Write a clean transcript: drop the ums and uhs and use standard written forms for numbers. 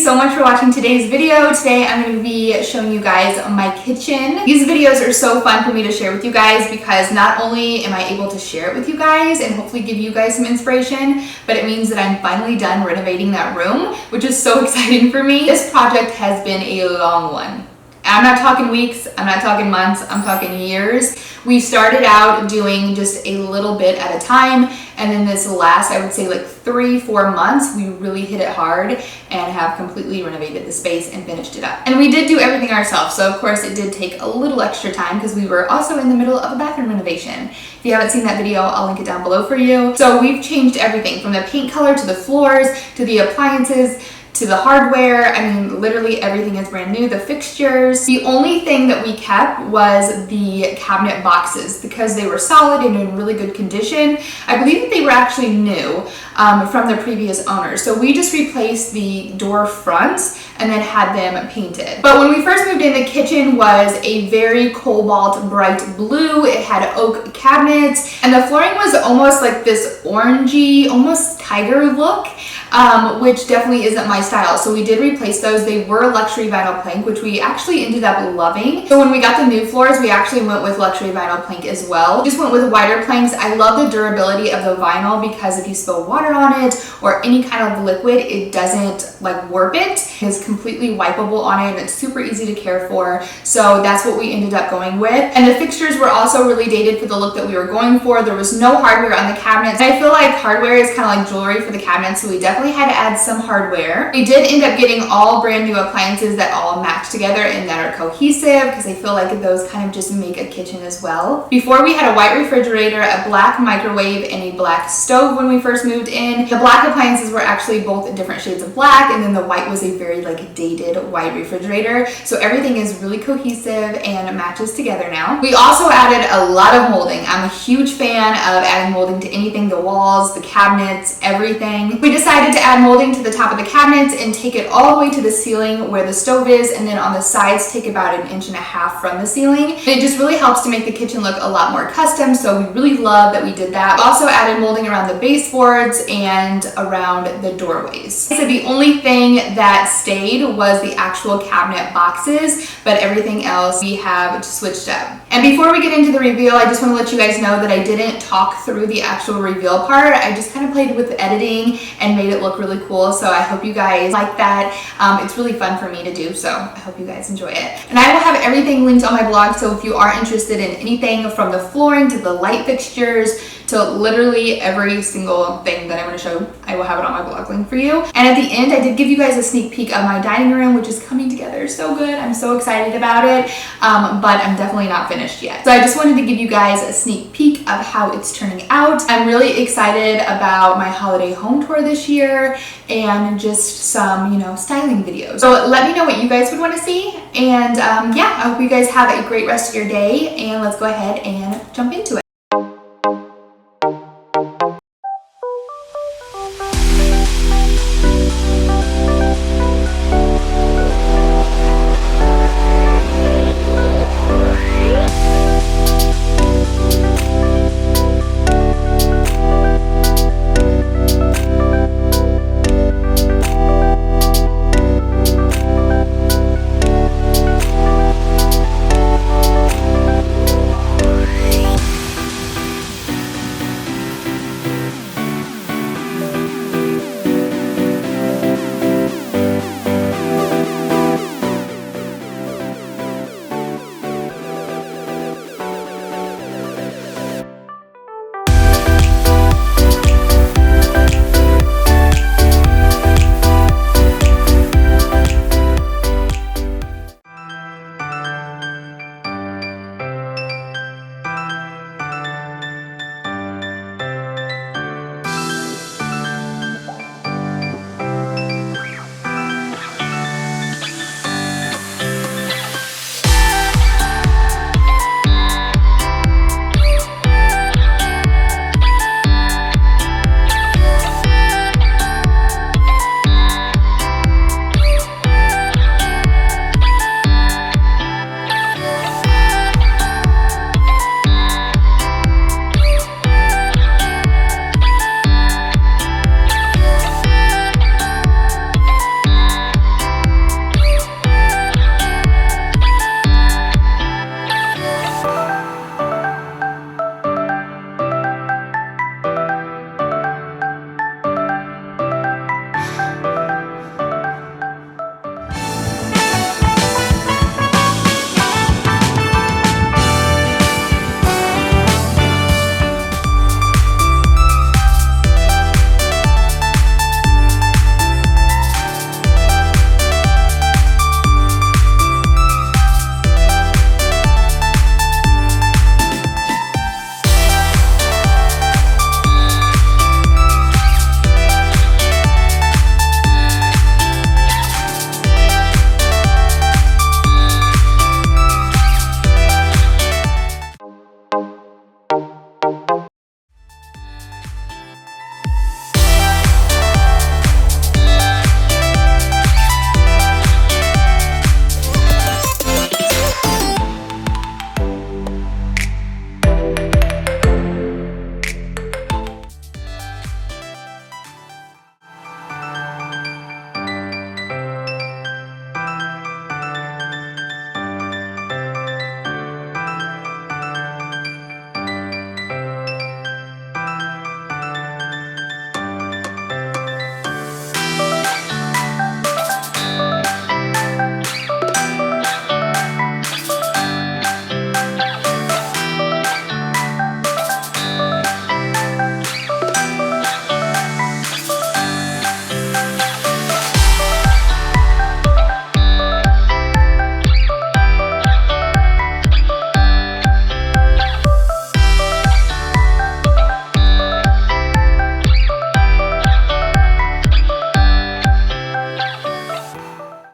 so much for watching today's video. Today I'm going to be showing you guys my kitchen. These videos are so fun for me to share with you guys because not only am I able to share it with you guys and hopefully give you guys some inspiration, but it means that I'm finally done renovating that room, which is so exciting for me. This project has been a long one. I'm not talking weeks, I'm not talking months, I'm talking years. We started out doing just a little bit at a time, and then this last, I would say like 3-4 months, we really hit it hard and have completely renovated the space and finished it up. And we did do everything ourselves, so of course it did take a little extra time because we were also in the middle of a bathroom renovation. If you haven't seen that video, I'll link it down below for you. So we've changed everything from the paint color to the floors to the appliances to the hardware. I mean, literally everything is brand new, the fixtures. The only thing that we kept was the cabinet boxes because they were solid and in really good condition. I believe that they were actually new from the previous owners. So we just replaced the door fronts and then had them painted. But when we first moved in, the kitchen was a very cobalt bright blue. It had oak cabinets and the flooring was almost like this orangey, almost tiger look. Which definitely isn't my style. So we did replace those. They were luxury vinyl plank, which we actually ended up loving. So when we got the new floors, we actually went with luxury vinyl plank as well. Just went with wider planks. I love the durability of the vinyl because if you spill water on it or any kind of liquid, it doesn't like warp it. It's completely wipeable on it and it's super easy to care for. So that's what we ended up going with. And the fixtures were also really dated for the look that we were going for. There was no hardware on the cabinets. And I feel like hardware is kind of like jewelry for the cabinets, so we definitely had to add some hardware. We did end up getting all brand new appliances that all match together and that are cohesive because I feel like those kind of just make a kitchen as well. Before, we had a white refrigerator, a black microwave, and a black stove when we first moved in. The black appliances were actually both different shades of black, and then the white was a very like dated white refrigerator. So everything is really cohesive and matches together now. We also added a lot of molding. I'm a huge fan of adding molding to anything, the walls, the cabinets, everything. We decided to add molding to the top of the cabinets and take it all the way to the ceiling where the stove is, and then on the sides take about 1.5 inches from the ceiling. And it just really helps to make the kitchen look a lot more custom, so we really love that we did that. We also added molding around the baseboards and around the doorways. So the only thing that stayed was the actual cabinet boxes, but everything else we have switched up. And before we get into the reveal, I just want to let you guys know that I didn't talk through the actual reveal part. I just kind of played with the editing and made it look really cool, so I hope you guys like that. It's really fun for me to do, so I hope you guys enjoy it. And I will have everything linked on my blog, so if you are interested in anything from the flooring to the light fixtures to literally every single thing that I'm going to show, I will have it on my blog link for you. And at the end, I did give you guys a sneak peek of my dining room, which is coming together so good. I'm so excited about it, but I'm definitely not finished yet. So I just wanted to give you guys a sneak peek of how it's turning out. I'm really excited about my holiday home tour this year and just some, styling videos. So let me know what you guys would want to see. And yeah, I hope you guys have a great rest of your day, and let's go ahead and jump into it.